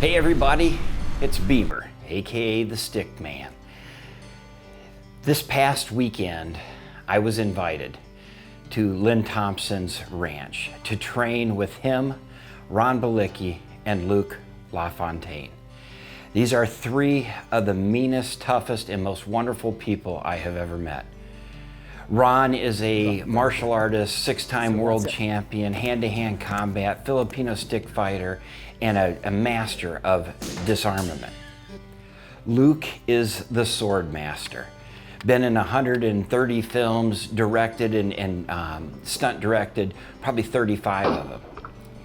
Hey everybody, it's Beamer, aka the StickMan. This past weekend, I was invited to Lynn Thompson's ranch to train with him, Ron Balicki, and Luke La Fontaine. These are three of the meanest, toughest, and most wonderful people I have ever met. Ron is a martial artist, six-time world champion, hand-to-hand combat, Filipino stick fighter, and a master of disarmament. Luke is the SwordMaster. Been in 130 films, directed and stunt directed, probably 35 of them.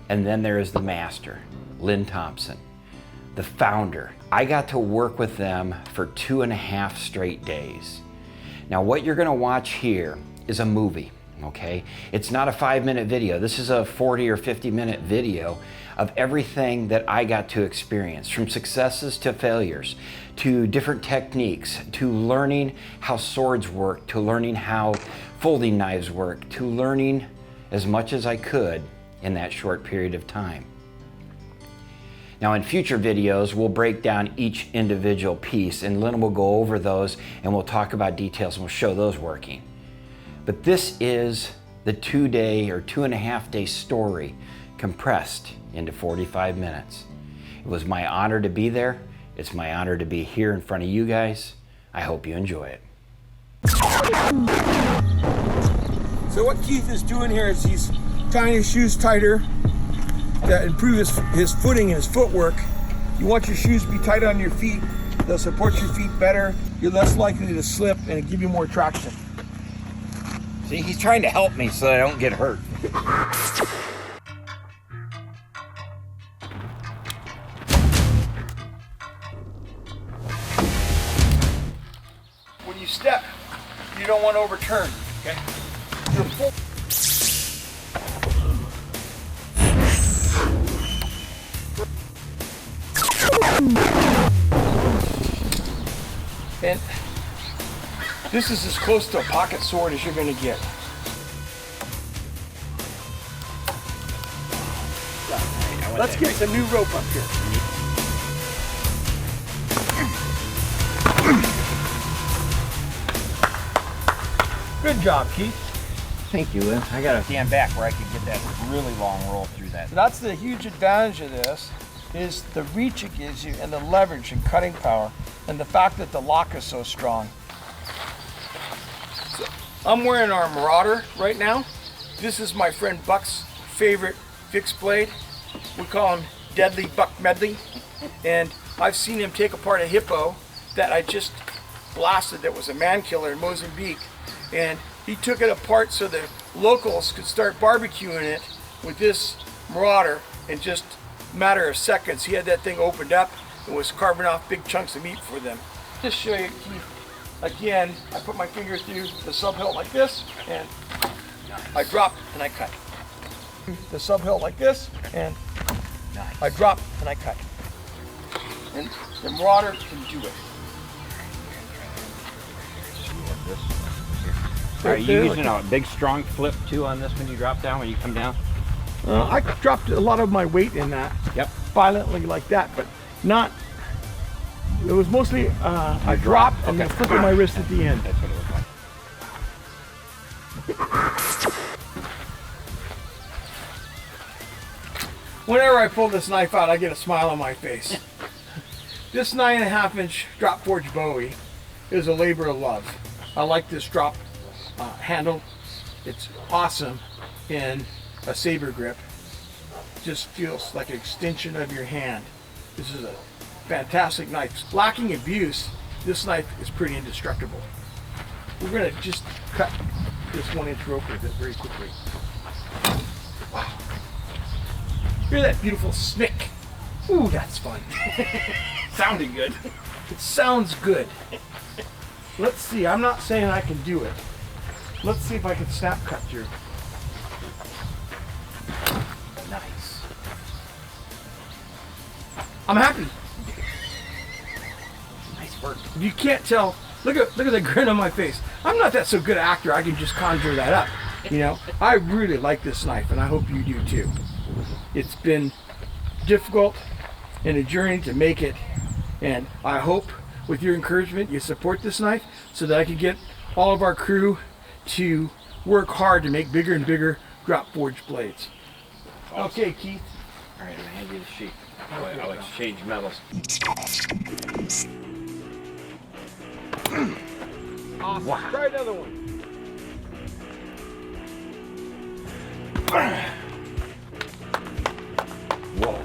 And then there is the master, Lynn Thompson, the founder. I got to work with them for 2.5 straight days. Now what you're gonna watch here is a movie, okay? It's not a 5-minute video. This is a 40 or 50-minute video of everything that I got to experience, from successes to failures, to different techniques, to learning how swords work, to learning how folding knives work, to learning as much as I could in that short period of time. Now in future videos, we'll break down each individual piece and Lynn will go over those and we'll talk about details and we'll show those working. But this is the 2-day or 2.5-day story compressed into 45 minutes. It was my honor to be there. It's my honor to be here in front of you guys. I hope you enjoy it. So what Keith is doing here is he's tying his shoes tighter to improve his footing and his footwork. You want your shoes to be tight on your feet. They'll support your feet better. You're less likely to slip and it'll give you more traction. See, he's trying to help me so that I don't get hurt. When you step, you don't want to overturn, okay? You're full. And this is as close to a pocket sword as you're going to get. Let's get the new rope up here. Good job, Keith. Thank you, Lynn. I gotta stand back where I can get that really long roll through that. So that's the huge advantage of this, is the reach it gives you and the leverage and cutting power and the fact that the lock is so strong. So I'm wearing our Marauder right now. This is my friend Buck's favorite fixed blade. We call him Deadly Buck Medley. And I've seen him take apart a hippo that I just blasted that was a man killer in Mozambique. And he took it apart so the locals could start barbecuing it with this Marauder in just a matter of seconds. He had that thing opened up and was carving off big chunks of meat for them. Just show you, again, I put my finger through the sub hilt like this, and I drop and I cut. The sub hilt like this, and I drop and I cut. And the Marauder can do it. Are you using a big strong flip too on this when you drop down, when you come down? I dropped a lot of my weight in that. Yep. Violently like that, but not, it was mostly I dropped and then flipping my wrist at the end. That's what it looked like. Whenever I pull this knife out, I get a smile on my face. This 9.5-inch drop forge Bowie is a labor of love. I like this drop handle. It's awesome in a saber grip. Just feels like an extension of your hand. This is a fantastic knife. Lacking abuse, this knife is pretty indestructible. We're gonna just cut this 1-inch rope with it very quickly. Wow. Hear that beautiful snick? Ooh, that's fun. Sounded good. It sounds good. Let's see, I'm not saying I can do it. Let's see if I can snap cut through. Nice. I'm happy. Nice work. If you can't tell, look at the grin on my face. I'm not that so good an actor, I can just conjure that up. You know, I really like this knife and I hope you do too. It's been difficult and a journey to make it. And I hope with your encouragement you support this knife so that I can get all of our crew to work hard to make bigger and bigger drop forged blades. Awesome. Okay, Keith. All right, I'm gonna hand you the sheet. I'll exchange metals. Awesome. Wow. Try another one. Whoa.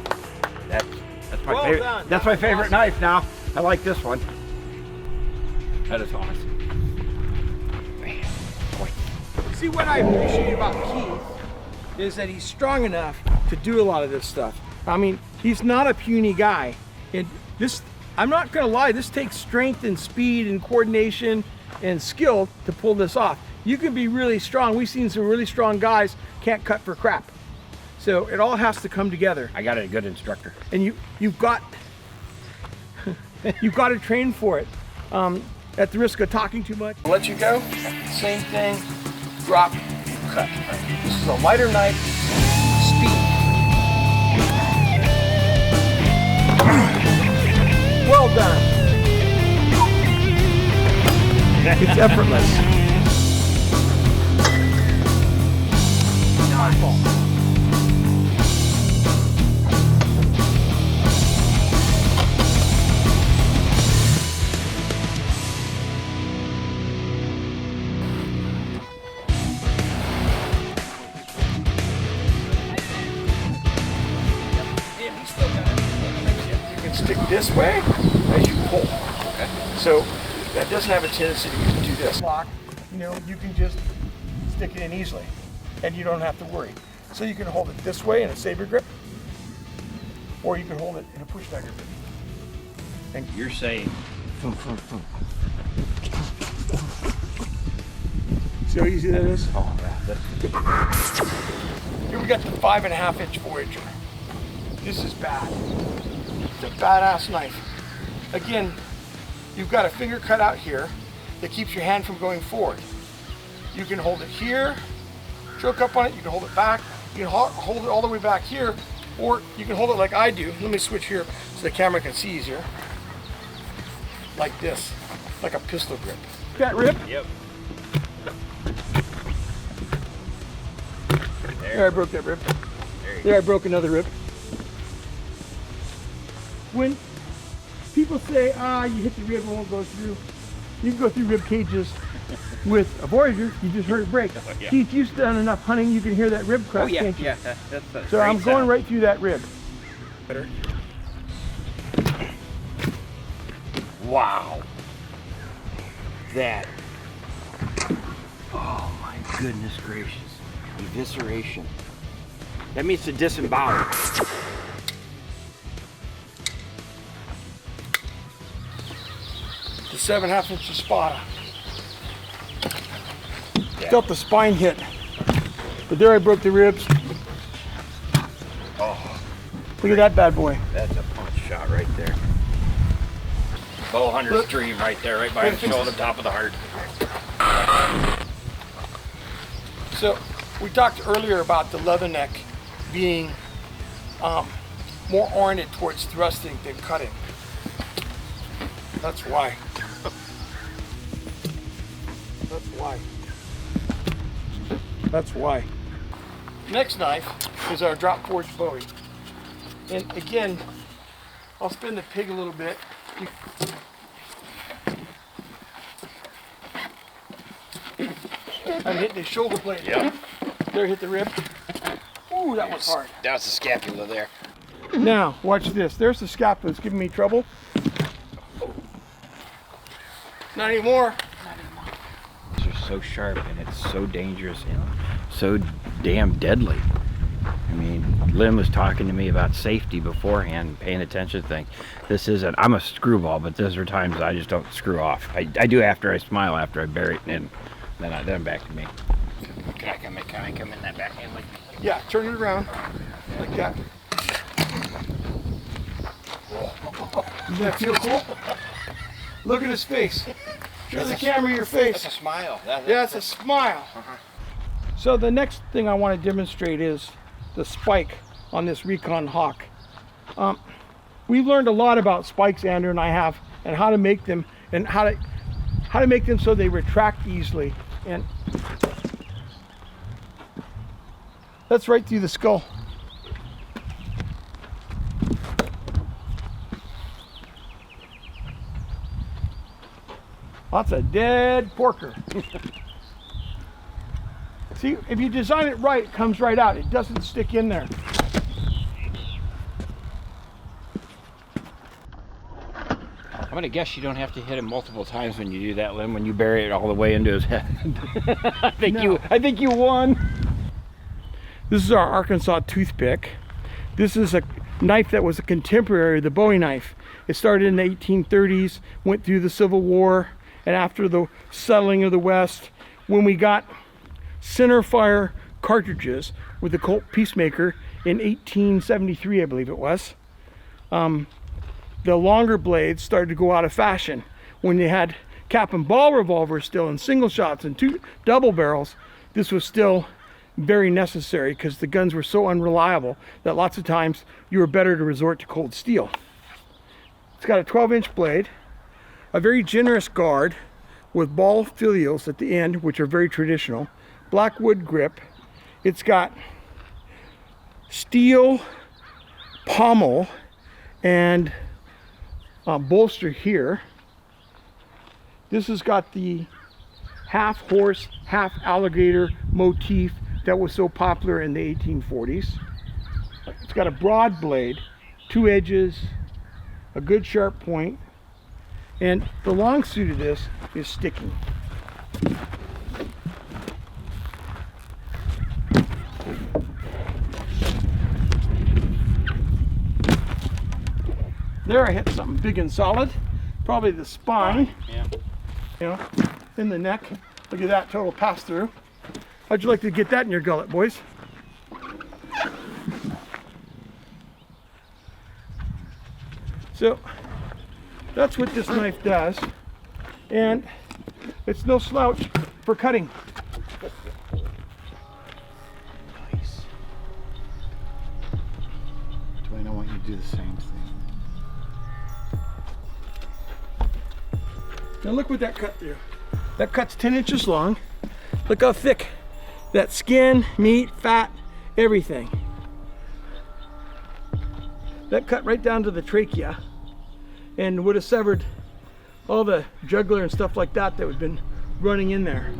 That's my Well favorite. done. That's my favorite Awesome. knife now. I like this one. That is awesome. Man, boy. See, what I appreciate about Keith is that he's strong enough to do a lot of this stuff. I mean, he's not a puny guy. And this, I'm not gonna lie, this takes strength and speed and coordination and skill to pull this off. You can be really strong. We've seen some really strong guys can't cut for crap. So it all has to come together. I got a good instructor. And you've got you've got to train for it. At the risk of talking too much. I'll let you go. Same thing. Drop, cut. This is a lighter knife. Speed. Well done. It's effortless. My fault. Stick this way as you pull. Okay. So that doesn't have a tendency to do this. Lock, you know, you can just stick it in easily and you don't have to worry. So you can hold it this way in a saber grip, or you can hold it in a push dagger grip. And you're saying, See how easy that is? oh, yeah, Here we got the 5.5-inch Voyager. This is bad. It's a badass knife. Again, you've got a finger cut out here that keeps your hand from going forward. You can hold it here, choke up on it, you can hold it back, you can hold it all the way back here, or you can hold it like I do. Let me switch here so the camera can see easier. Like this, like a pistol grip. That rip? Yep. There, I broke that rib. There, I broke another rib. When people say, you hit the rib, it won't go through. You can go through rib cages with a Voyager, you just heard it break. Oh, yeah. Keith, you've done enough hunting, you can hear that rib crack, Oh yeah, can't you? yeah. That's So I'm going right through that rib. Wow. That. Oh my goodness gracious. Evisceration. That means to disembowel. The 7.5-inch Espada. Yeah. Felt the spine hit. But there I broke the ribs. Oh. Look at that bad boy. That's a punch shot right there. Bow hunter's dream right there, right by the shoulder, top of the heart. So we talked earlier about the leatherneck being more oriented towards thrusting than cutting. That's why. That's why. That's why. Next knife is our drop forged Bowie. And again, I'll spin the pig a little bit. I'm hitting the shoulder blade. Yep. There, hit the rib. Ooh, that was hard. That was the scapula there. Now, watch this. There's the scapula that's giving me trouble. Not anymore. These are so sharp and it's so dangerous and so damn deadly. I mean, Lynn was talking to me about safety beforehand, paying attention to things. This isn't, I'm a screwball, but those are times I just don't screw off. I do after I smile, after I bury it in, then back to me. Can I come in that backhand like that? Yeah, turn it around like that. Does that feel cool? Look at his face. Show the camera your face. That's a smile. Yeah, it's a smile. So the next thing I want to demonstrate is the spike on this Recon Hawk. we've learned a lot about spikes, Andrew and I have, and how to make them, and how to make them so they retract easily. And that's right through the skull. That's a dead porker. See, if you design it right, it comes right out. It doesn't stick in there. I'm gonna guess you don't have to hit him multiple times when you do that, Lynn, when you bury it all the way into his head. I think you won. This is our Arkansas toothpick. This is a knife that was a contemporary of the Bowie knife. It started in the 1830s, went through the Civil War, and after the settling of the West, when we got center fire cartridges with the Colt Peacemaker in 1873, I believe it was, the longer blades started to go out of fashion. When they had cap and ball revolvers still in single shots and two double barrels, this was still very necessary because the guns were so unreliable that lots of times you were better to resort to cold steel. It's got a 12-inch blade, a very generous guard with ball filials at the end, which are very traditional, black wood grip. It's got steel pommel and bolster here. This has got the half horse, half alligator motif that was so popular in the 1840s. It's got a broad blade, 2 edges, a good sharp point, and the long suit of this is sticking. There I hit something big and solid, probably the spine, Yeah. you know, in the neck. Look at that total pass through. How'd you like to get that in your gullet, boys? So that's what this knife does, and it's no slouch for cutting. Nice. Dwayne, I want you to do the same thing. Now look what that cut through. That cut's 10 inches long. Look how thick that skin, meat, fat, everything. That cut right down to the trachea and would have severed all the jugular and stuff like that that would have been running in there.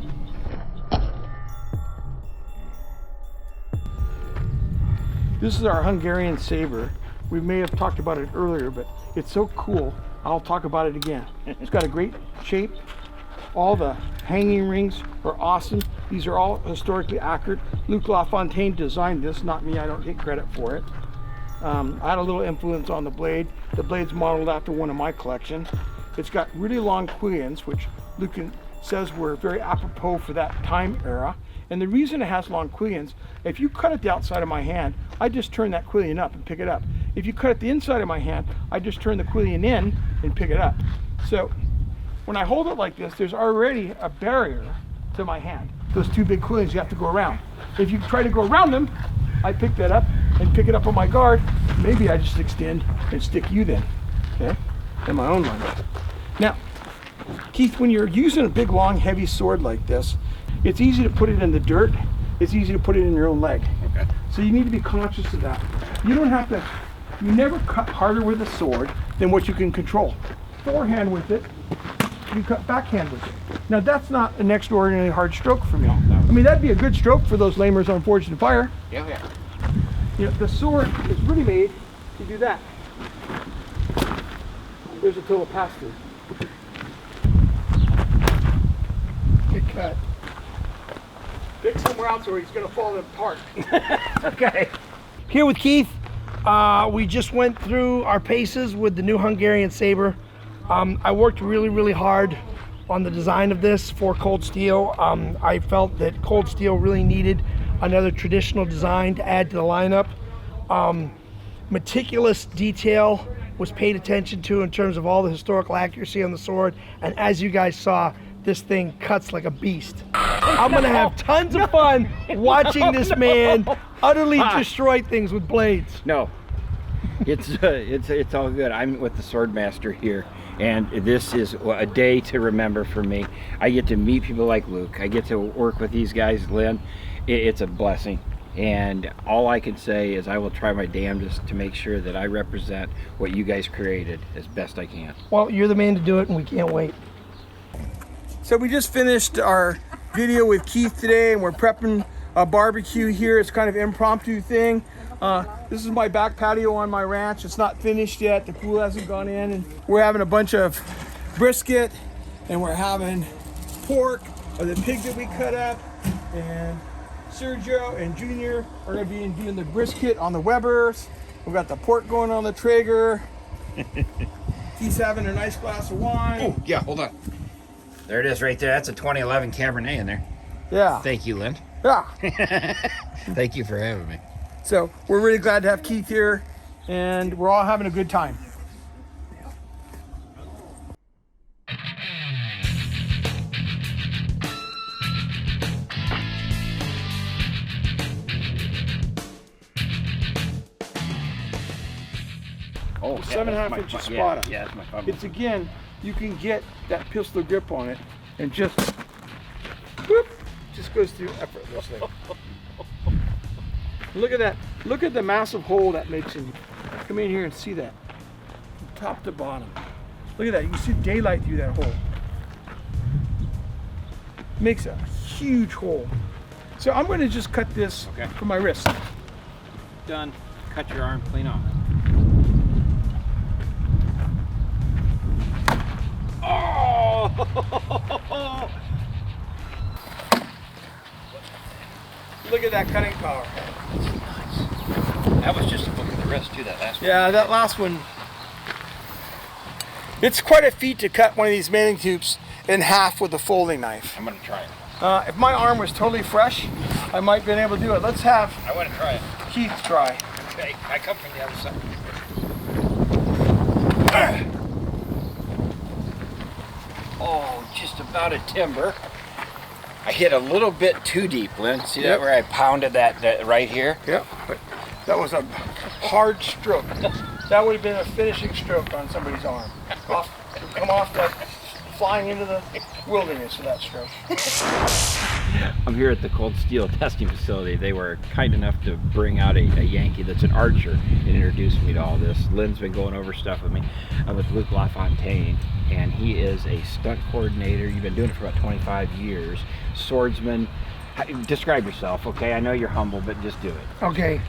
This is our Hungarian Saber. We may have talked about it earlier, but it's so cool, I'll talk about it again. It's got a great shape. All the hanging rings are awesome. These are all historically accurate. Luke La Fontaine designed this, not me. I don't get credit for it. I had a little influence on the blade. The blade's modeled after one of my collection. It's got really long quillions, which Luke says were very apropos for that time era. And the reason it has long quillions, if you cut it the outside of my hand, I just turn that quillion up and pick it up. If you cut it the inside of my hand, I just turn the quillion in and pick it up. So when I hold it like this, there's already a barrier to my hand. Those two big quillions you have to go around. If you try to go around them, I pick that up and pick it up on my guard. Maybe I just extend and stick you then, okay, in my own line. Now, Keith, when you're using a big, long, heavy sword like this, it's easy to put it in the dirt. It's easy to put it in your own leg. Okay. So you need to be conscious of that. You don't have to, you never cut harder with a sword than what you can control. Forehand with it, you cut backhand with it. Now that's not an extraordinarily hard stroke for me. No. I mean, that'd be a good stroke for those lamers on Forged in Fire. Yeah. You know, the sword is really made to do that. There's a total pass through. Good cut. Pick somewhere else or he's gonna fall apart. Okay. Here with Keith, we just went through our paces with the new Hungarian Saber. I worked really hard on the design of this for cold steel. I felt that cold steel really needed another traditional design to add to the lineup. Meticulous detail was paid attention to in terms of all the historical accuracy on the sword, and as you guys saw, this thing cuts like a beast. I'm gonna have tons of fun watching this man utterly destroy things with blades. No. It's all good. I'm with the SwordMaster here, and this is a day to remember for me. I get to meet people like Luke. I get to work with these guys, Lynn. It's a blessing. And all I can say is I will try my damnedest to make sure that I represent what you guys created as best I can. Well, you're the man to do it, and we can't wait. So we just finished our video with Keith today, and we're prepping a barbecue here. It's kind of impromptu thing. This is my back patio on my ranch. It's not finished yet. The pool hasn't gone in, and we're having a bunch of brisket, and we're having pork, or the pig that we cut up, and Sergio and Junior are going to be doing the brisket on the Webers. We've got the pork going on the Traeger. He's having a nice glass of wine. Oh, yeah, hold on. There it is right there. That's a 2011 Cabernet in there. Yeah. Thank you, Lynn. Yeah. Thank you for having me. So we're really glad to have Keith here, and we're all having a good time. Oh, 7.5 inch Spada. Yeah, that's my favorite. It's again, you can get that pistol grip on it, and just whoop, just goes through effortlessly. Look at that. Look at the massive hole that makes in you. Come in here and see that. From top to bottom. Look at that. You can see daylight through that hole. Makes a huge hole. So I'm going to just cut this for my wrist. Done. Cut your arm clean off. Oh! Look at that cutting power. That was just a book of the wrist too, that last one. Yeah, that last one. It's quite a feat to cut one of these mailing tubes in half with a folding knife. I'm gonna try it. If my arm was totally fresh, I might have been able to do it. Let's have I want to try it. Keith try. Okay, I come from the other side. Oh, just about a timber. I hit a little bit too deep, Lynn. See that where I pounded that right here? Yep, but that was a hard stroke. That would have been a finishing stroke on somebody's arm. Come off like flying into the wilderness with that stroke. I'm here at the Cold Steel testing facility. They were kind enough to bring out a Yankee that's an archer and introduce me to all this. Lynn's been going over stuff with me. I'm with Luke La Fontaine, and he is a stunt coordinator. You've been doing it for about 25 years. Swordsman. Describe yourself, okay? I know you're humble, but just do it. Okay,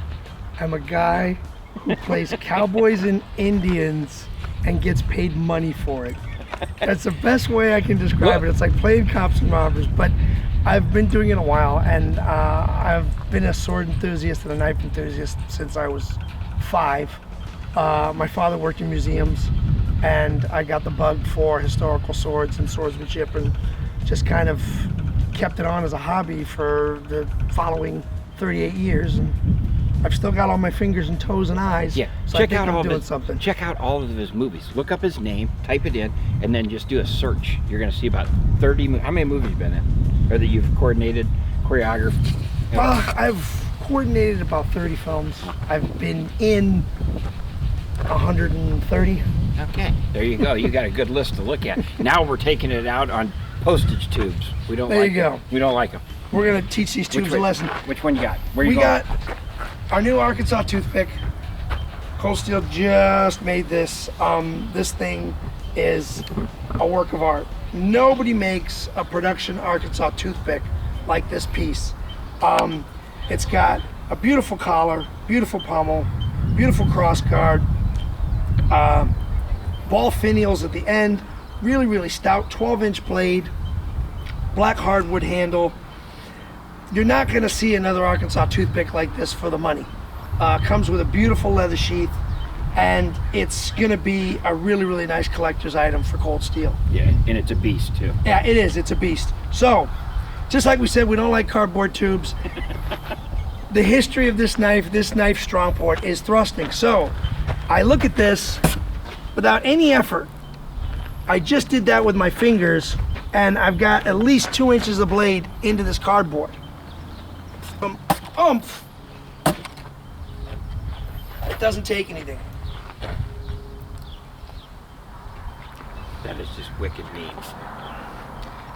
I'm a guy who plays cowboys and Indians and gets paid money for it. That's the best way I can describe it. It's like playing cops and robbers, but I've been doing it a while, and I've been a sword enthusiast and a knife enthusiast since I was 5. My father worked in museums, and I got the bug for historical swords and swordsmanship, and just kind of kept it on as a hobby for the following 38 years. And I've still got all my fingers and toes and eyes. Yeah, so check I think out I'm all doing of his, something. Check out all of his movies. Look up his name, type it in, and then just do a search. You're going to see about 30. How many movies have you been in, or that you've coordinated, choreographed? I've coordinated about 30 films. I've been in 130. Okay, there you go. You got a good list to look at. Now we're taking it out on postage tubes. We don't. There like you go. them. We don't like them. We're gonna teach these tubes a lesson. Which one you got? Where you We going? got our new Arkansas Toothpick. Cold Steel just made this. This thing is a work of art. Nobody makes a production Arkansas Toothpick like this piece. It's got a beautiful collar, beautiful pommel, beautiful cross guard, ball finials at the end, really, really stout 12-inch blade, black hardwood handle. You're not going to see another Arkansas Toothpick like this for the money. Comes with a beautiful leather sheath, and it's going to be a really, really nice collector's item for Cold Steel. Yeah, and it's a beast too. Yeah, it is. It's a beast. So, just like we said, we don't like cardboard tubes. The history of this knife strong port is thrusting. So, I look at this without any effort. I just did that with my fingers, and I've got at least 2 inches of blade into this cardboard. It doesn't take anything. That is just wicked neat.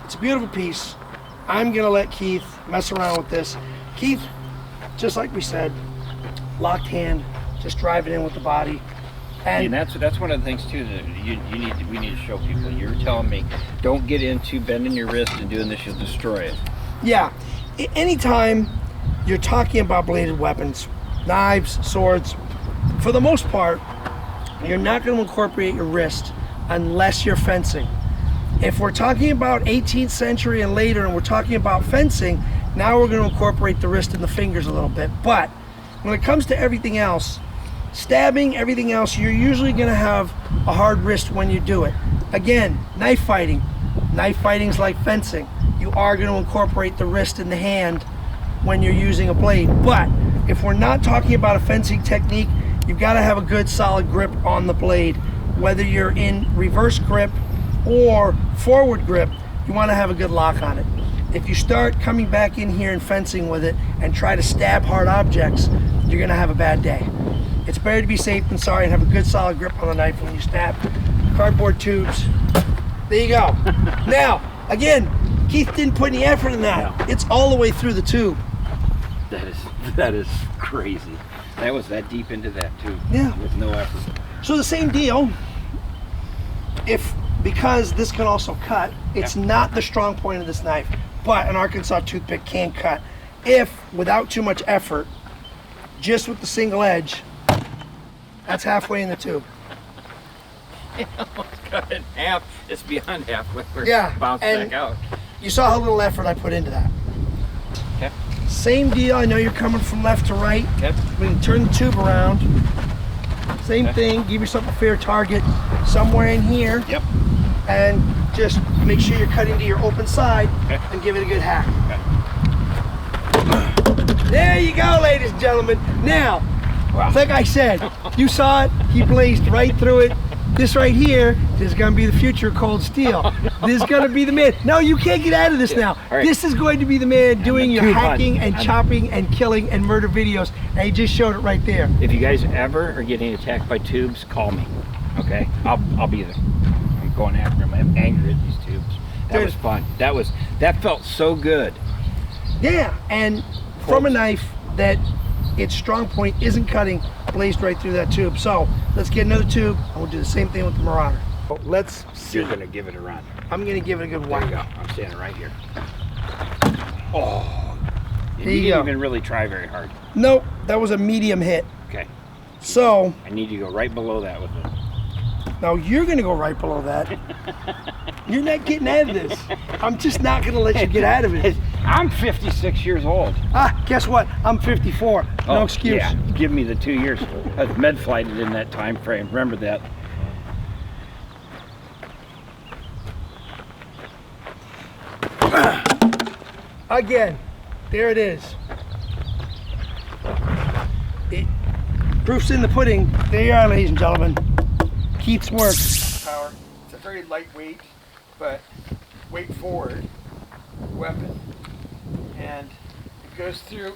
It's a beautiful piece. I'm gonna let Keith mess around with this. Keith, just like we said, locked hand, just drive it in with the body. And that's one of the things too that we need to show people. You're telling me don't get into bending your wrist and doing this, you'll destroy it. Yeah, anytime you're talking about bladed weapons, knives, swords, for the most part, you're not going to incorporate your wrist unless you're fencing. If we're talking about 18th century and later and we're talking about fencing, now we're going to incorporate the wrist and the fingers a little bit. But when it comes to everything else, stabbing, everything else, you're usually going to have a hard wrist when you do it. Again, knife fighting. Knife fighting is like fencing. You are going to incorporate the wrist and the hand when you're using a blade. But if we're not talking about a fencing technique, you've got to have a good solid grip on the blade. Whether you're in reverse grip or forward grip, you want to have a good lock on it. If you start coming back in here and fencing with it and try to stab hard objects, you're going to have a bad day. It's better to be safe than sorry and have a good solid grip on the knife when you stab. Cardboard tubes. There you go. Now, again, Keith didn't put any effort in that. No. It's all the way through the tube. That is crazy. That was that deep into that too. Yeah. With no effort. So the same deal, because this can also cut, it's not the strong point of this knife, but an Arkansas toothpick can cut. If, without too much effort, just with the single edge, that's halfway in the tube. Almost cut it in half. It's beyond halfway. Yeah, Bounce and back out. You saw how little effort I put into that. Okay. Same deal, I know you're coming from left to right. Okay. We can turn the tube around. Same thing, give yourself a fair target somewhere in here. Yep. And just make sure you're cutting to your open side and give it a good hack. Okay. There you go, ladies and gentlemen. Now, like I said, you saw it, he blazed right through it. This right here is going to be the future of cold steel. This is going to be the man. No, you can't get out of this now. Right. This is going to be the man doing your tube hacking hunt. and chopping and killing and murder videos. And he just showed it right there. If you guys ever are getting attacked by tubes, call me. Okay? I'll be there. I'm going after them. I'm angry at these tubes. That Dude. was fun. That felt so good. Yeah, and from a knife that its strong point isn't cutting, blazed right through that tube. So let's get another tube and we'll do the same thing with the Marauder. Let's see. You're gonna give it a run. I'm gonna give it a good There whack. you go. I'm standing right here. Oh. And There you you didn't go. even really try very hard. Nope, that was a medium hit. Okay. So I need you to go right below that with it. now you're gonna go right below that. You're not getting out of this. I'm just not gonna let you get out of it. I'm 56 years old. Guess what? I'm 54. No Oh, excuse. Yeah, give me the 2 years. I was med flighted in that time frame. Remember that. Again, there it is. Proof's in the pudding. There you are, ladies and gentlemen. Keith's work. Power. It's a very lightweight, but weight forward weapon. And it goes through.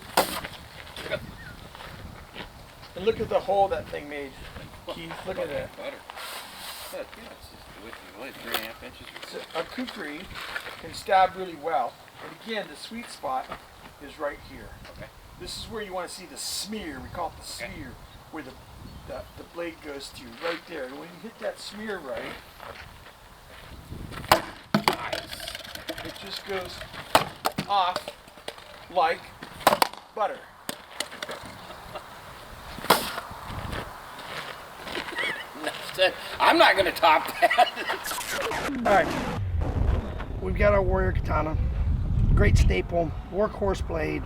And look at the hole that thing made. Keith, look at that. So a kukri can stab really well. And again, the sweet spot is right here. Okay. This is where you want to see the smear. We call it the smear, where the blade goes through, right there. And when you hit that smear right, it just goes off like butter. I'm not going to top that. All right. We've got our Warrior Katana. Great staple, workhorse blade.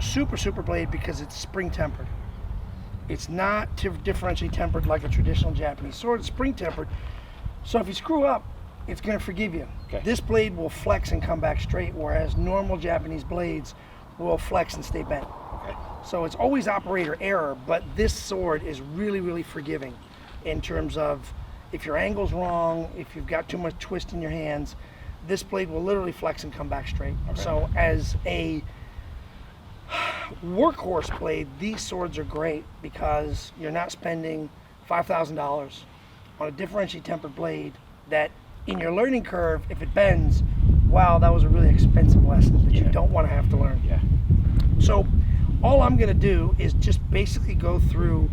Super blade because it's spring tempered. It's not differentially tempered like a traditional Japanese sword. It's spring tempered. So if you screw up, it's going to forgive you. Okay. This blade will flex and come back straight, whereas normal Japanese blades will flex and stay bent. Okay. So it's always operator error, but this sword is really forgiving in terms of if your angle's wrong, if you've got too much twist in your hands, this blade will literally flex and come back straight. Okay. So as a workhorse blade, these swords are great because you're not spending $5,000 on a differentially tempered blade that in your learning curve, if it bends, wow, that was a really expensive lesson that you don't want to have to learn. Yeah. So all I'm going to do is just basically go through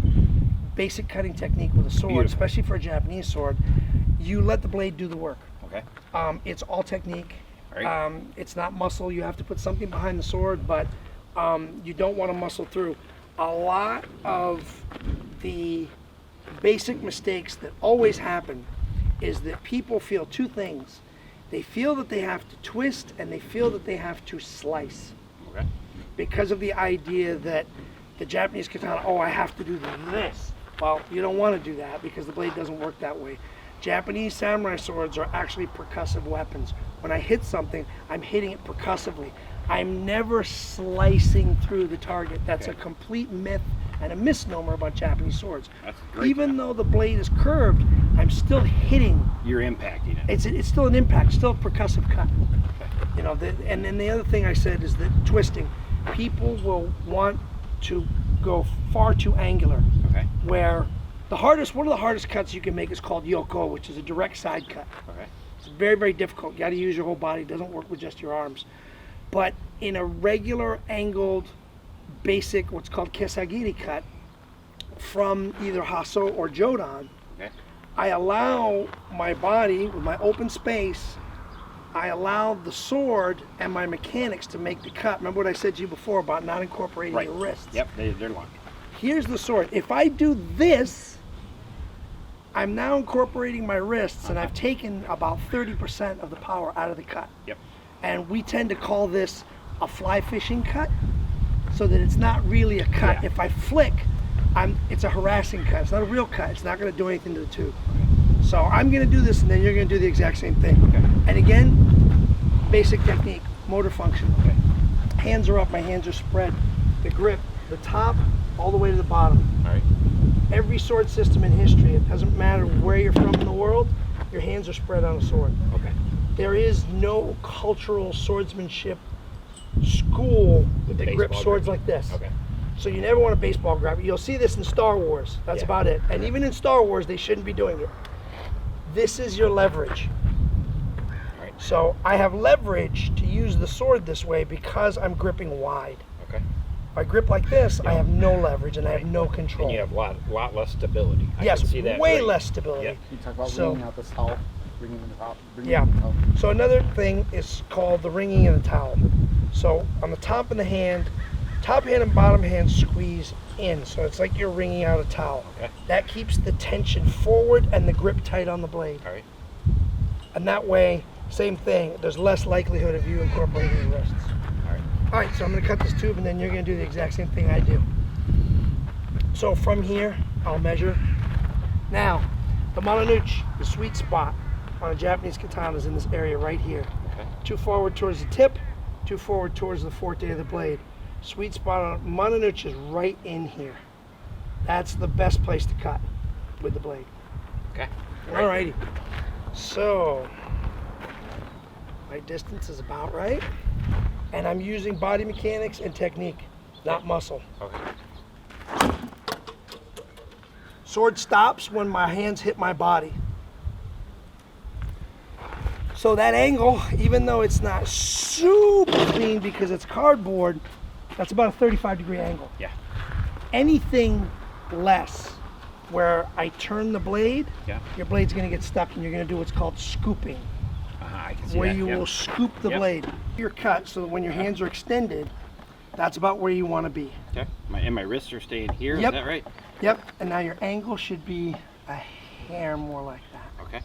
basic cutting technique with a sword, Beautiful. especially for a Japanese sword. You let the blade do the work. Okay. It's all technique. All right. It's not muscle. You have to put something behind the sword, but you don't want to muscle through. A lot of the basic mistakes that always happen is that people feel two things. They feel that they have to twist and they feel that they have to slice. Okay. Because of the idea that the Japanese katana, oh, I have to do this. Well, you don't want to do that because the blade doesn't work that way. Japanese samurai swords are actually percussive weapons. When I hit something, I'm hitting it percussively. I'm never slicing through the target. That's a complete myth and a misnomer about Japanese swords. That's great. Even though the blade is curved, I'm still hitting. You're impacting it. It's still an impact, still a percussive cut. Okay. You know, and then the other thing I said is that twisting. People will want to go far too angular. Okay. Where one of the hardest cuts you can make is called yoko, which is a direct side cut. Okay. It's very, very difficult. You got to use your whole body. It doesn't work with just your arms. But in a regular angled, basic, what's called kesagiri cut, from either haso or jodan, Okay. I allow my body with my open space. I allow the sword and my mechanics to make the cut. Remember what I said to you before about not incorporating Right. your wrists? Yep. They're long. Here's the sword. If I do this, I'm now incorporating my wrists, and I've taken about 30% of the power out of the cut. Yep. And we tend to call this a fly fishing cut, so that it's not really a cut. Yeah. If I flick, it's a harassing cut. It's not a real cut. It's not going to do anything to the tube. So I'm going to do this, and then you're going to do the exact same thing. Okay. And again, basic technique, motor function. Okay. Hands are up, my hands are spread. The grip, the top, all the way to the bottom. All right. Every sword system in history, it doesn't matter where you're from in the world, your hands are spread on a sword. Okay. There is no cultural swordsmanship school With that baseball grips swords grip. like this. Okay. So you never want a baseball grab. You'll see this in Star Wars. That's Yeah. about it. And even in Star Wars, they shouldn't be doing it. This is your leverage. All right. So I have leverage to use the sword this way because I'm gripping wide. Okay. If I grip like this, I have no leverage and I have no control. And you have a lot less stability. I Yes, can see that. way right. less stability. Yep. You talk about So- wringing out the towel, bringing in the top. Yeah. So another thing is called the wringing of the towel. So on the top of the hand, top hand and bottom hand squeeze in. So it's like you're wringing out a towel. Okay. That keeps the tension forward and the grip tight on the blade. All right. And that way, same thing, there's less likelihood of you incorporating your wrists. All right. All right, so I'm gonna cut this tube and then you're gonna do the exact same thing I do. So from here, I'll measure. Now, the mononuchi, the sweet spot on a Japanese katana is in this area right here. Okay. Too forward towards the tip, too forward towards the forte of the blade. Sweet spot on mononuchi is right in here. That's the best place to cut with the blade. Okay. Alrighty. So, my distance is about right. And I'm using body mechanics and technique, not muscle. Okay. Sword stops when my hands hit my body. So that angle, even though it's not super clean because it's cardboard, that's about a 35-degree angle. Yeah. Anything less, where I turn the blade, Yeah. your blade's gonna get stuck and you're gonna do what's called scooping, I can see where that. you Yep. will scoop the Yep. blade. You're cut so that when your hands are extended, that's about where you wanna be. Okay. My wrists are staying here. Yep. Is that right? Yep, and now your angle should be a hair more like that. Okay.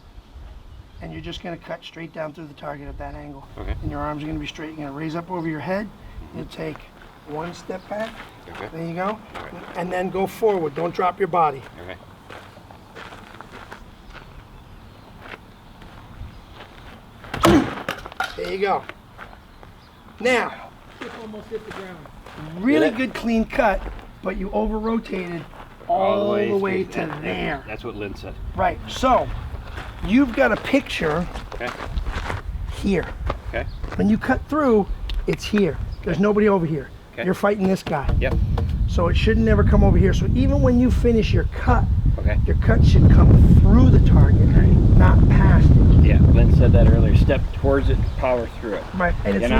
And you're just gonna cut straight down through the target at that angle. Okay. And your arms are gonna be straight. You're gonna raise up over your head. You take one step back. Okay. There you go. Alright. And then go forward. Don't drop your body. Okay. There you go. Now, Almost hit the ground. really good clean cut, but you over rotated all the way to there. That's what Lynn said. Right. So, you've got a picture Okay. here. Okay. When you cut through, it's here. There's nobody over here. Okay. You're fighting this guy. Yep. So it should never come over here. So even when you finish your cut, Okay. your cut should come through the target, not past it. Yeah, Lynn said that earlier. Step towards it, power through it. Right. And it's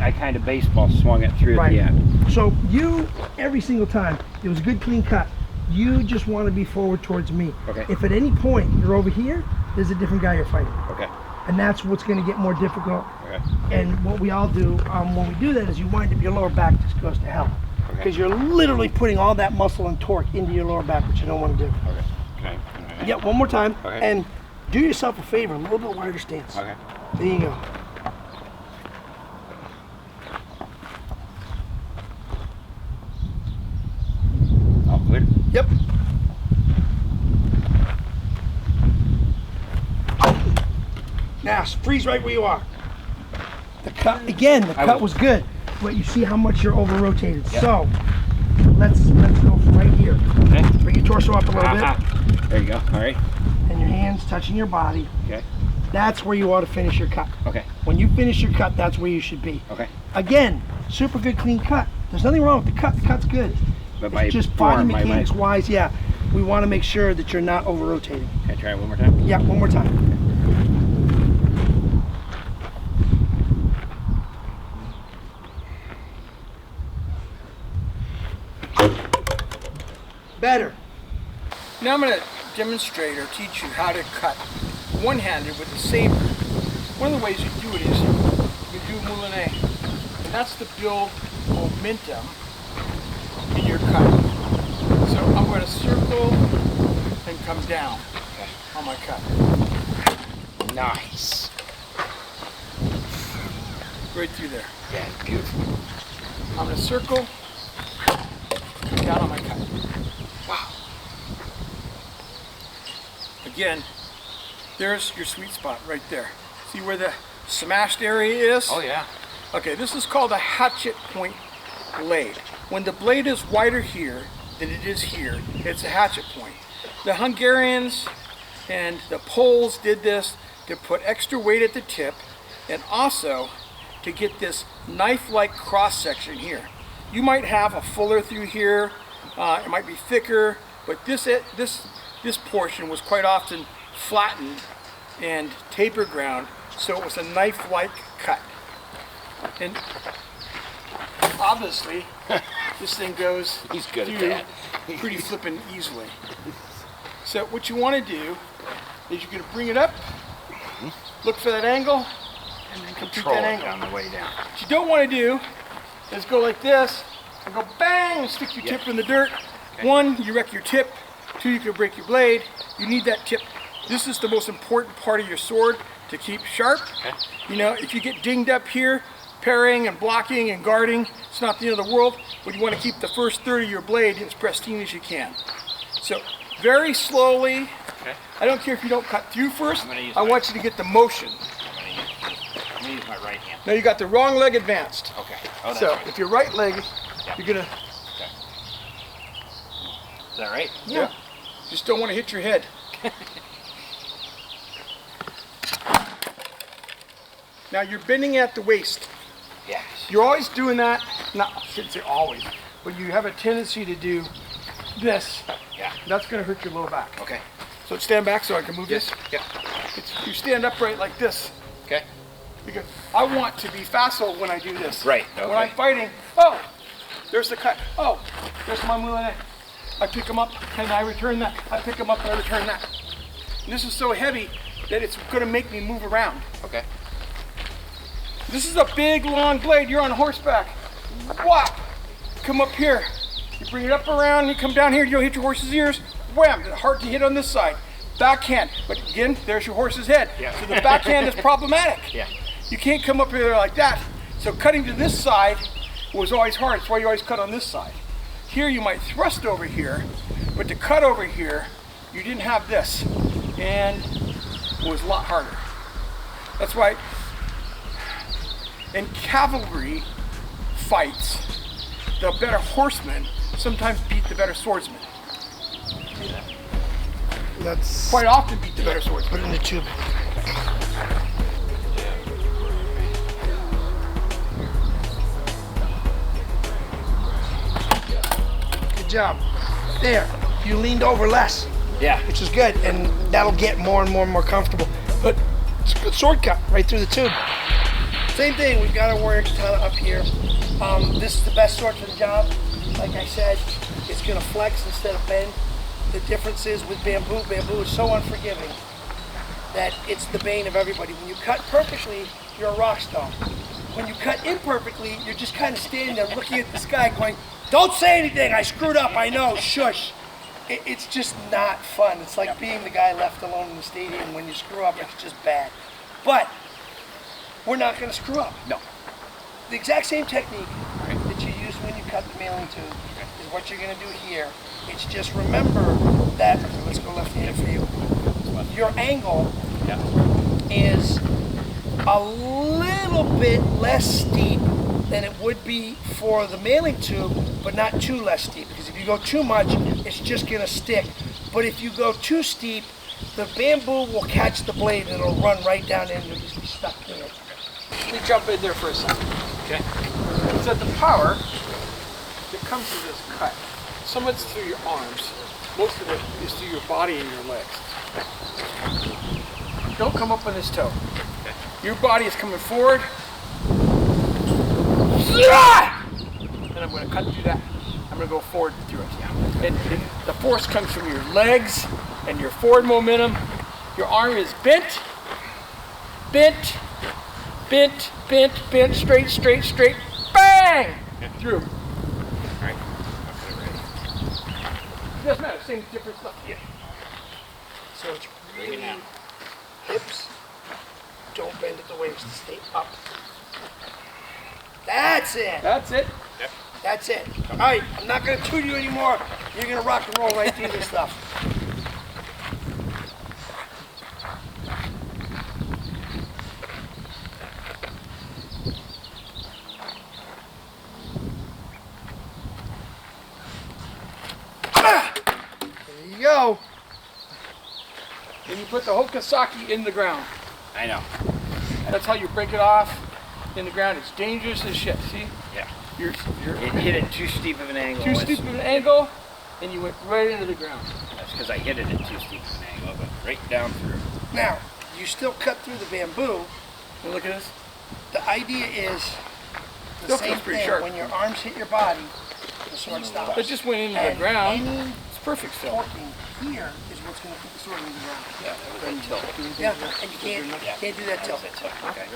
I kind of baseball swung it through at the end. So you, every single time, it was a good clean cut. You just want to be forward towards me. Okay. If at any point you're over here, there's a different guy you're fighting. Okay. And that's what's going to get more difficult. Okay. And what we all do when we do that is you wind up your lower back just goes to hell. Because you're literally putting all that muscle and torque into your lower back, which you don't want to do. Okay. Okay. Yeah, one more time. Okay. And do yourself a favor, a little bit wider stance. Okay. There you go. All clear? Yep. Now, freeze right where you are. The cut, again, the cut was good, but you see how much you're over-rotated. Yep. So, let's go from right here. Okay. Bring your torso up a little bit, There you go. All right. and your hands touching your body. Okay. That's where you ought to finish your cut. Okay. When you finish your cut, that's where you should be. Okay. Again, super good clean cut. There's nothing wrong with the cut. The cut's good. But It's just body mechanics wise, yeah. We want to make sure that you're not over-rotating. Can I try it one more time? Yeah, one more time. Better. Now I'm going to demonstrate or teach you how to cut one-handed with a saber. One of the ways you do it is you do moulinet. And that's to build momentum in your cut. So I'm going to circle and come down on my cut. Nice. Right through there. Yeah, beautiful. I'm going to circle, come down on my cut. Wow. Again, there's your sweet spot right there. See where the smashed area is? Oh yeah. Okay, this is called a hatchet point blade. When the blade is wider here than it is here, it's a hatchet point. The Hungarians and the Poles did this to put extra weight at the tip and also to get this knife-like cross-section here. You might have a fuller through here, it might be thicker, but this portion was quite often flattened and taper ground, so it was a knife-like cut. And obviously, this thing goes He's good at through that. pretty flippin' easily. So what you want to do is you're going to bring it up, look for that angle, and then complete Control that it angle. on the way down. What you don't want to do is go like this and go bang and stick your tip in the dirt. Okay. One, you wreck your tip. Two, you can break your blade. You need that tip. This is the most important part of your sword to keep sharp. Okay. You know, if you get dinged up here, parrying and blocking and guarding, it's not the end of the world, but you want to keep the first third of your blade as pristine as you can. So, very slowly, Okay. I don't care if you don't cut through first, I'm gonna use I my- want you to get the motion. I'm gonna use my right hand. Now you got the wrong leg advanced. Okay. Oh, that's So, right. if your right leg, you're gonna, Okay. Is that right? yeah, just don't want to hit your head. Now you're bending at the waist. Yes. You're always doing that, I shouldn't say always, but you have a tendency to do this. Yeah. That's gonna hurt your lower back. Okay. So stand back so I can move this. Yeah. You stand upright like this, Okay. because I want to be facile when I do this. Right, When okay. I'm fighting, oh, there's the cut. Oh, there's my moulinet. I pick them up and I return that. I pick them up and I return that. And this is so heavy that it's gonna make me move around. Okay. This is a big, long blade. You're on horseback. Whap! Come up here. You bring it up around, you come down here, you don't hit your horse's ears. Wham! Hard to hit on this side. Backhand. But again, there's your horse's head. Yeah. So the backhand is problematic. Yeah. You can't come up here like that. So cutting to this side was always hard. That's why you always cut on this side. Here you might thrust over here, but to cut over here, you didn't have this. And it was a lot harder. That's why in cavalry fights, the better horsemen sometimes beat the better swordsman. That's Quite often beat the better swordsman. put it in the tube. job. There, you leaned over less. Yeah. Which is good, and that'll get more and more and more comfortable. But it's a good sword cut right through the tube. Same thing, we've got our warrior katana up here. This is the best sword for the job. Like I said, it's gonna flex instead of bend. The difference is with bamboo is so unforgiving that it's the bane of everybody. When you cut perfectly, you're a rock star. When you cut imperfectly, you're just kind of standing there looking at the sky going, don't say anything, I screwed up, I know, shush. It's just not fun. It's like being the guy left alone in the stadium. When you screw up, it's just bad. But we're not gonna screw up. No. The exact same technique that you use when you cut the mailing tube is what you're gonna do here. It's just remember that, let's go left-handed for you. Your angle is a little bit less steep than it would be for the mailing tube, but not too less steep, because if you go too much, it's just gonna stick. But if you go too steep, the bamboo will catch the blade and it'll run right down in and you'll just be stuck in it. Let me jump in there for a second. Okay. So the power that comes to this cut, some of it's through your arms, most of it is through your body and your legs. Don't come up on this toe. Your body is coming forward. And I'm going to cut through that. I'm going to go forward through it. And the force comes from your legs and your forward momentum. Your arm is bent, bent, bent, bent, bent, straight, straight, straight, bang! Through. All right. Okay, ready. Doesn't matter, same different stuff. Yeah. So it's really hips, don't bend at the waist, stay up. That's it. That's it. Yep. That's it. All right, I'm not gonna toot you anymore. You're gonna rock and roll right through this stuff. There you go. And you put the hokasaki in the ground. I know. That's how you break it off in the ground. It's dangerous as shit, see? Yeah. You're It hit it too steep of an angle. too steep of an angle, and you went right into the ground. That's because I hit it at too steep of an angle, but right down through. Now, you still cut through the bamboo. And look at this. The idea is the Still same feels pretty thing. sharp. When your arms hit your body, the sword stops. It just went into the And ground. any It's perfect still. forking here is what's going to keep the sword in the ground. Yeah, that was a tilt. Yeah, and you can't do that tilt. Okay.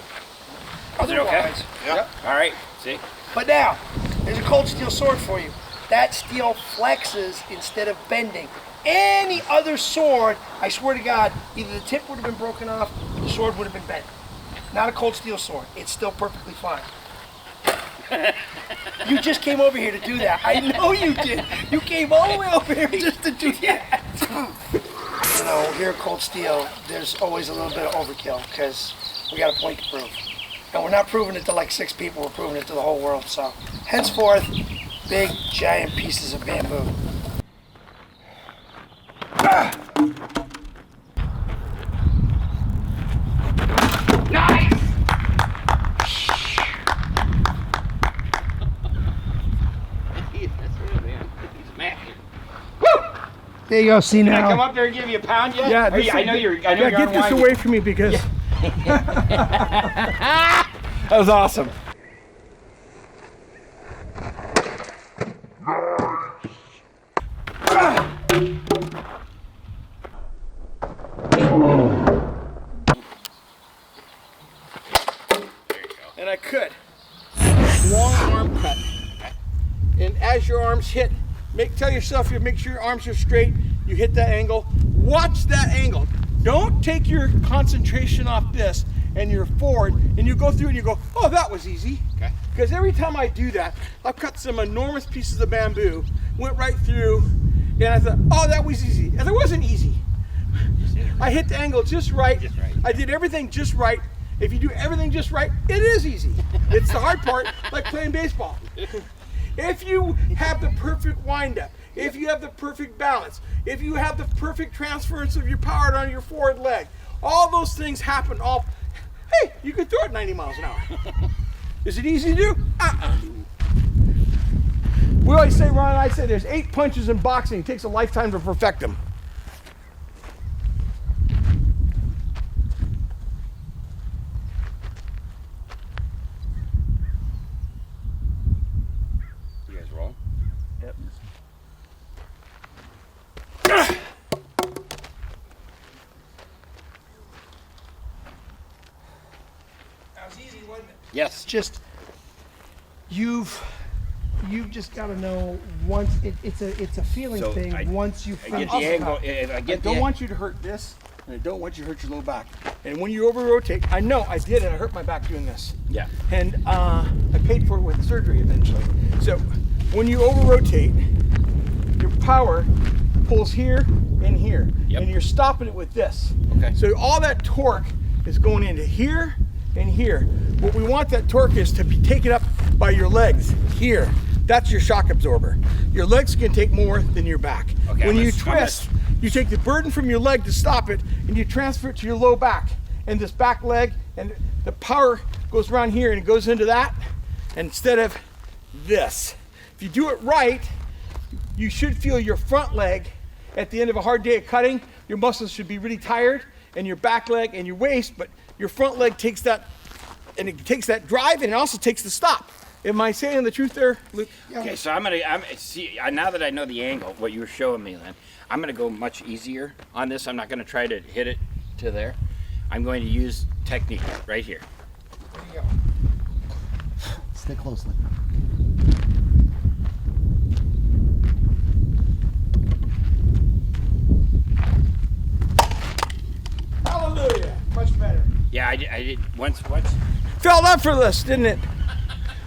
Otherwise, All right. See? but now, there's a cold steel sword for you. That steel flexes instead of bending. Any other sword, I swear to God, either the tip would have been broken off, or the sword would have been bent. Not a cold steel sword. It's still perfectly fine. You just came over here to do that. I know you did. You came all the way over here just to do that. You know, here at Cold Steel, there's always a little bit of overkill because we got a point to prove. And we're not proving it to like 6 people, we're proving it to the whole world. So, henceforth, big, giant pieces of bamboo. Nice! There you go, see Can I come now. up there and give you a pound yet? Yeah, I know you're get this unwinding. away from me because That was awesome. and I could. Long arm cut. And as your arms hit, tell yourself you make sure your arms are straight, you hit that angle. Watch that angle. Don't take your concentration off this and you're forward and you go through and you go, oh, that was easy. Okay. Because every time I do that, I've cut some enormous pieces of bamboo, went right through, and I thought, oh, that was easy. And it wasn't easy. I hit the angle just right. Just right. I did everything just right. If you do everything just right, it is easy. It's the hard part, like playing baseball. If you have the perfect windup, if you have the perfect balance, if you have the perfect transference of your power on your forward leg, all those things happen all, hey, you can throw it 90 miles an hour. Is it easy to do? We always say, Ron and I say, there's 8 punches in boxing. It takes a lifetime to perfect them. You guys roll? Yep. That was easy, wasn't it? Yes. Just you've just got to know once it's a feeling So thing. Once you I get the angle. If I I get don't the want you to hurt this, and I don't want you to hurt your low back. And when you over rotate, I know I did, and I hurt my back doing this. yeah. And I paid for it with surgery eventually. So when you over rotate, your power pulls here and here, Yep. and you're stopping it with this. Okay. So all that torque is going into here and here. What we want that torque is to be taken up by your legs here. That's your shock absorber. Your legs can take more than your back. Okay, When I'm you gonna- twist, you take the burden from your leg to stop it, and you transfer it to your low back and this back leg, and the power goes around here and it goes into that instead of this. If you do it right, you should feel your front leg at the end of a hard day of cutting. Your muscles should be really tired, and your back leg and your waist, but your front leg takes that, and it takes that drive, and it also takes the stop. Am I saying the truth there, Luke? Okay, so I'm see now that I know the angle, what you were showing me, Lynn, I'm gonna go much easier on this. I'm not gonna try to hit it to there. I'm going to use technique right here. Stay closely. Hallelujah. Much better. Yeah, I did once. Felt effortless, didn't it?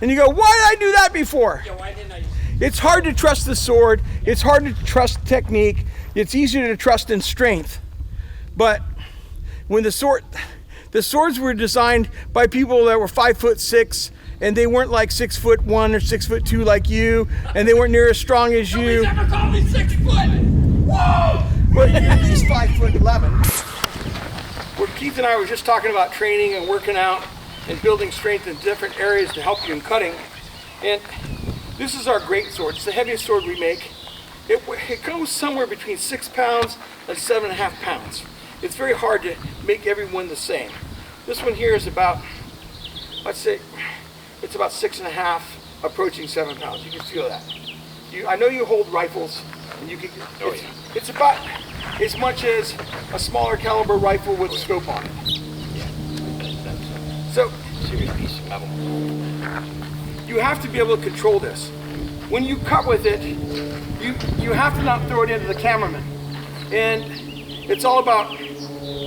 And you go, why did I do that before? Yeah, why didn't I? It's hard to trust the sword. It's hard to trust technique. It's easier to trust in strength. But when the swords were designed by people that were 5'6", and they weren't like 6'1" or 6'2" like you, and they weren't near as strong as you. Never called me 6 foot. Whoa! But you're at least 5'11". Where Keith and I were just talking about training and working out and building strength in different areas to help you in cutting. And this is our great sword. It's the heaviest sword we make. It goes somewhere between 6 pounds and 7.5 pounds. It's very hard to make everyone the same. This one here is about, let's say, it's about 6.5, approaching 7 pounds. You can feel that. I know you hold rifles, and you can. It's about as much as a smaller caliber rifle with a scope on it. So, Serious piece of metal. you have to be able to control this. When you cut with it, you have to not throw it into the cameraman. And it's all about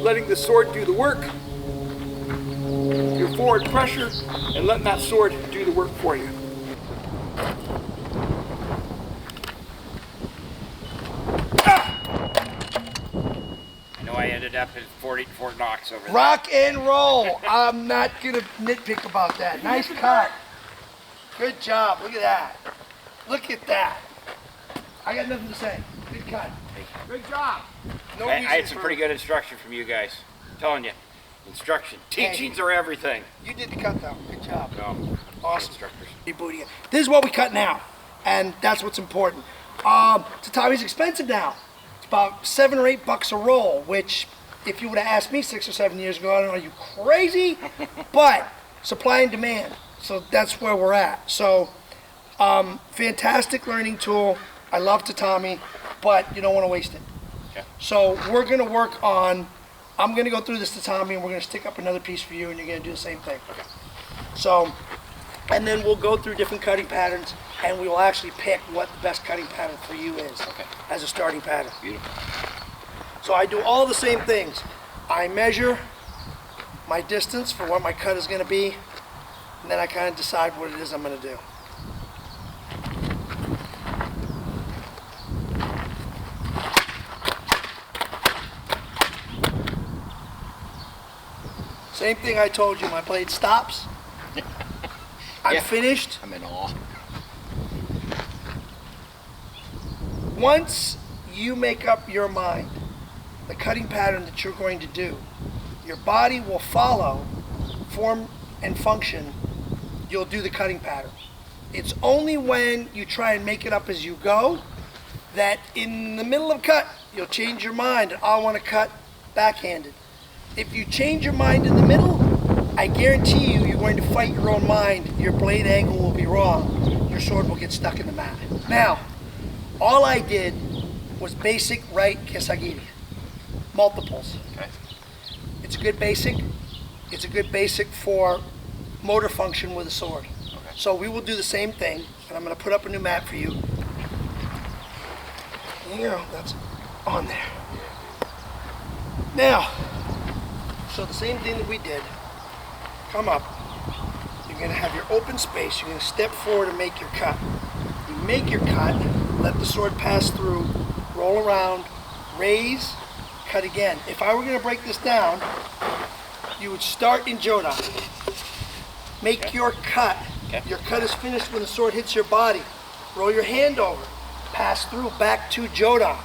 letting the sword do the work, your forward pressure, and letting that sword do the work for you. I know I ended up at Fort Knox over there. Rock and roll. I'm not gonna nitpick about that. Nice cut. Good job. Look at that. Look at that. I got nothing to say. Good cut. Good job. No I reason had some for- pretty good instruction from you guys. I'm telling you, instruction, teachings are everything. You did the cut though. Good job. No, Awesome. instructors. This is what we cut now, and that's what's important. Tatami's expensive now. It's about $7 or $8 a roll, which, if you would have asked me 6 or 7 years ago, I don't know, are you crazy? But supply and demand. So that's where we're at. So fantastic learning tool. I love tatami, but you don't want to waste it. Okay. So we're going to work on, I'm going to go through this tatami and we're going to stick up another piece for you and you're going to do the same thing. So, and then we'll go through different cutting patterns and we will actually pick what the best cutting pattern for you is as a starting pattern. Beautiful. So I do all the same things. I measure my distance for what my cut is going to be, and then I kind of decide what it is I'm going to do. Same thing I told you, my blade stops. I'm finished. I'm in awe. Once you make up your mind, the cutting pattern that you're going to do, your body will follow form and function. You'll do the cutting pattern. It's only when you try and make it up as you go that in the middle of cut, you'll change your mind and I want to cut backhanded. If you change your mind in the middle, I guarantee you, you're going to fight your own mind. Your blade angle will be wrong. Your sword will get stuck in the mat. Now, all I did was basic right Kisagiri. Multiples. Okay. It's a good basic. It's a good basic for motor function with a sword. Okay. So we will do the same thing, and I'm going to put up a new mat for you. There you go. That's on there. Now, so the same thing that we did. Come up. You're going to have your open space. You're going to step forward and make your cut. You make your cut, let the sword pass through, roll around, raise, cut again. If I were going to break this down, you would start in Jodan. Make your cut. Okay. Your cut is finished when the sword hits your body. Roll your hand over, pass through, back to Jodan.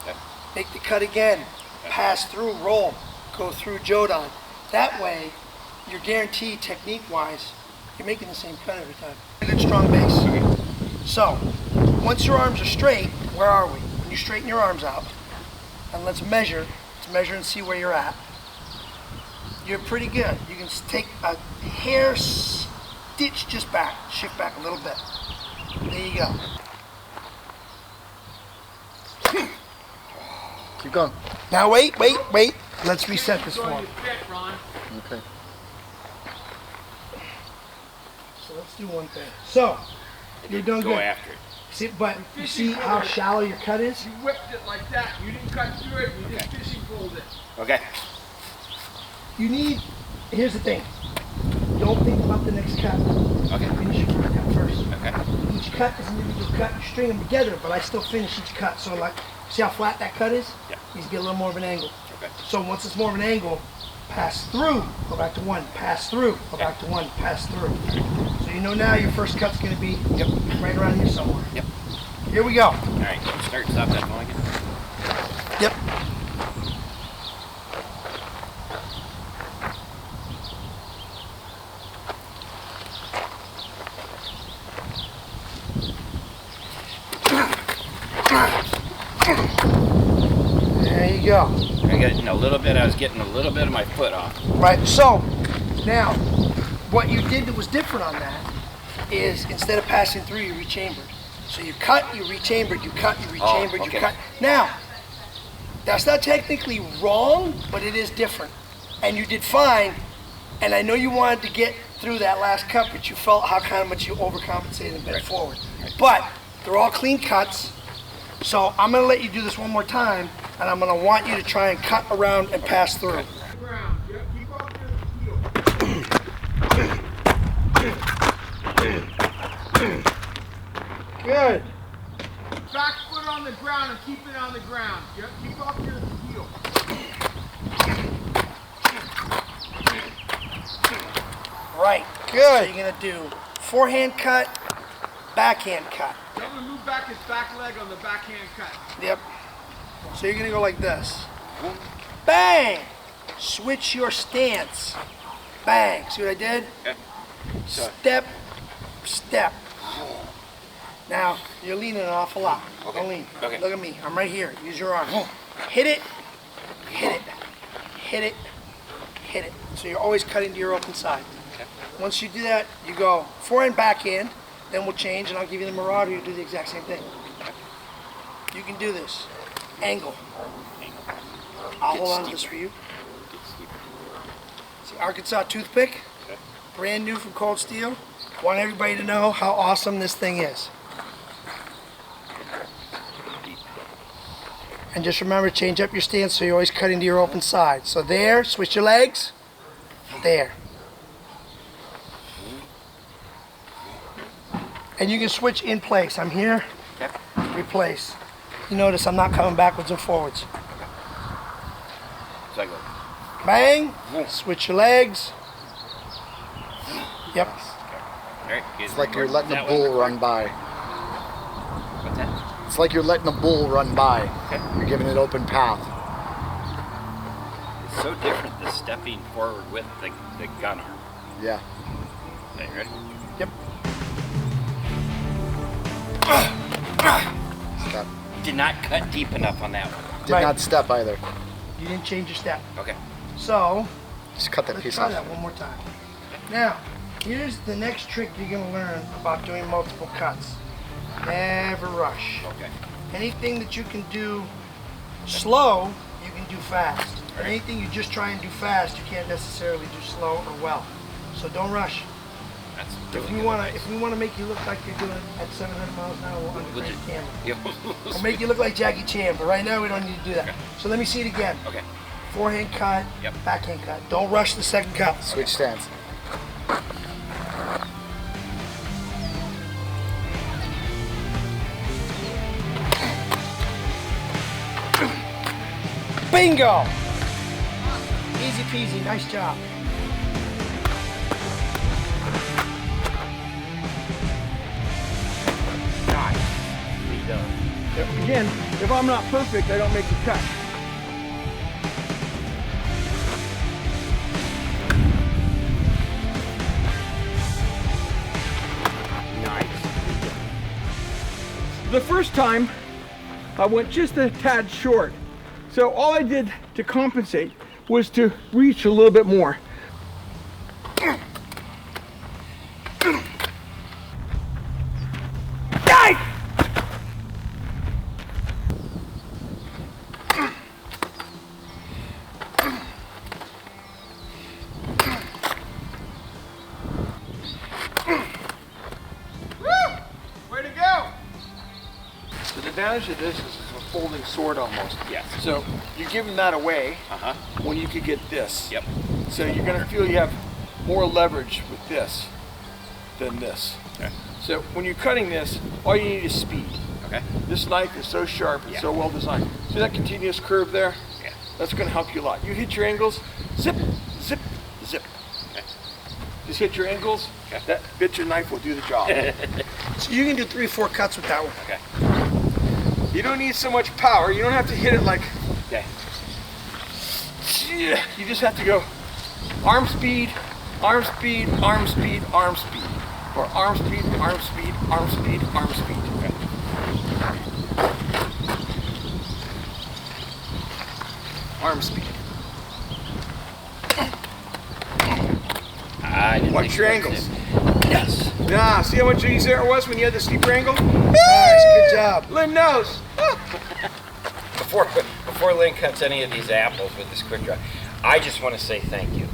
Okay. Make the cut again, pass through, roll, go through Jodan. That way, you're guaranteed technique-wise, you're making the same cut every time. A good strong base. Okay. So, once your arms are straight, where are we? When you straighten your arms out, and let's measure and see where you're at. You're pretty good. You can take a hair stitch just back, shift back a little bit. There you go. Keep going. Now wait. Let's reset this one. Okay. So let's do one thing. So, you're doing Go good. after it. See, but you see how shallow your cut is? You whipped it like that. You didn't cut through it. You just fishing pulled it. Okay. You need, here's the thing. Don't think about the next cut. Okay. Finish your first cut first. Okay. Each cut is an individual cut. You string them together, but I still finish each cut. So like, see how flat that cut is? Yeah. Needs to get a little more of an angle. Okay. So once it's more of an angle, pass through, go back to one, pass through, go back to one, pass through. So you know now your first cut's gonna be right around here somewhere. Yep. Here we go. All right. Start. Stop that mulligan. Yep. There you go. I was getting a little bit of my foot off. Right, so now what you did that was different on that is instead of passing through, you rechambered. So you cut, you rechambered, you cut, you rechambered, okay. you cut. Now, that's not technically wrong, but it is different. And you did fine, and I know you wanted to get through that last cut, but you felt how kind of much you overcompensated and bent forward. But they're all clean cuts, so I'm gonna let you do this one more time, and I'm gonna want you to try and cut around and pass through. Ground. Yep. Keep off your heel. Good. Back foot on the ground and keep it on the ground. Yep. Keep off your heel. Right, good. So you're gonna do forehand cut, backhand cut. I'm gonna move back his back leg on the backhand cut. Yep. So you're gonna go like this. Bang! Switch your stance. Bang. See what I did? Okay. Step, step. Now, you're leaning an awful lot. Okay. Don't lean. Okay. Look at me. I'm right here. Use your arm. Hit it, hit it, hit it, hit it. So you're always cutting to your open side. Okay. Once you do that, you go forehand, backhand, then we'll change and I'll give you the Marauder, you do the exact same thing. You can do this. Angle. I'll hold on to this for you. It's the Arkansas Toothpick. Okay. Brand new from Cold Steel. Want everybody to know how awesome this thing is. And just remember, change up your stance so you're always cutting to your open side. So there, switch your legs. There. And you can switch in place. I'm here, Okay. replace. You notice I'm not coming backwards and forwards. So I go. Bang, switch your legs. Yep. All right. It's like you're letting a bull run by. What's that? It's like you're letting a bull run by. Okay. You're giving it open path. It's so different the stepping forward with the gun arm. Yeah. Okay, ready? Yep. Step. Did not cut deep enough on that one. Did Right. not step either. You didn't change your step. Okay. So, Just cut that let's piece try off. that one more time. Now, here's the next trick you're gonna learn about doing multiple cuts. Never rush. Okay. Anything that you can do slow, you can do fast. And anything you just try and do fast, you can't necessarily do slow or well. So don't rush. That's If we wanna make you look like you're doing it at 700 miles an hour, we'll undergrade the camera. Yep. We'll make you look like Jackie Chan, but right now we don't need to do that. So let me see it again. Okay. Forehand cut, Yep. backhand cut. Don't rush the second cut. Switch stance. Bingo! Easy peasy, nice job. Again, if I'm not perfect, I don't make the cut. The first time, I went just a tad short. So all I did to compensate was to reach a little bit more. Way to go! So the advantage of this is it's a folding sword almost. Yes. So you're giving that away Uh-huh. when you could get this. Yep. So you're gonna feel you have more leverage with this than this. Okay. So when you're cutting this, all you need is speed. Okay. This knife is so sharp and Yeah. so well designed. See that continuous curve there? Yeah. That's gonna help you a lot. You hit your angles, zip, zip, zip. Okay. Just hit your angles, Okay. that bit your knife will do the job. So you can do 3-4 cuts with that one. Okay. You don't need so much power. You don't have to hit it like, Okay. yeah. You just have to go arm speed, arm speed, arm speed, arm speed. Or arm speed, arm speed, arm speed, arm speed. Okay. Arm speed. I didn't Watch think your so. angles. Yes. Yeah, see how much easier it was when you had the steeper angle? Nice, good job. Lynn knows. Before Lynn cuts any of these apples with this quick draw, I just want to say thank you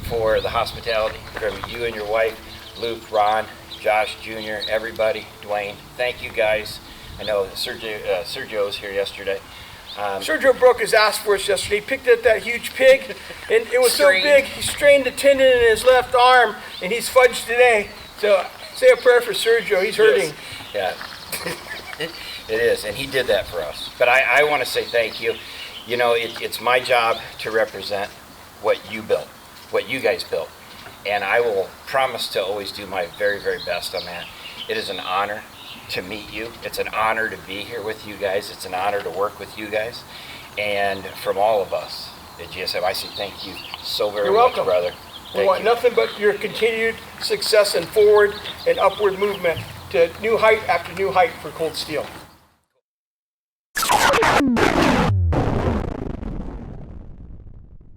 for the hospitality from you and your wife, Luke, Ron, Josh Jr., everybody, Dwayne. Thank you guys. I know Sergio was here yesterday. Sergio broke his ass for us yesterday. He picked up that huge pig, and it was Strained. so big, he strained the tendon in his left arm, and he's fudged today. So say a prayer for Sergio. He's hurting. Yeah. It is, and he did that for us. But I want to say thank you. You know, it's my job to represent what you built, what you guys built. And I will promise to always do my very, very best on that. It is an honor to meet you. It's an honor to be here with you guys. It's an honor to work with you guys. And from all of us at GSM, I say thank you so very You're much, welcome. brother. We Thank want you. nothing but your continued success and forward and upward movement to new height after new height for Cold Steel.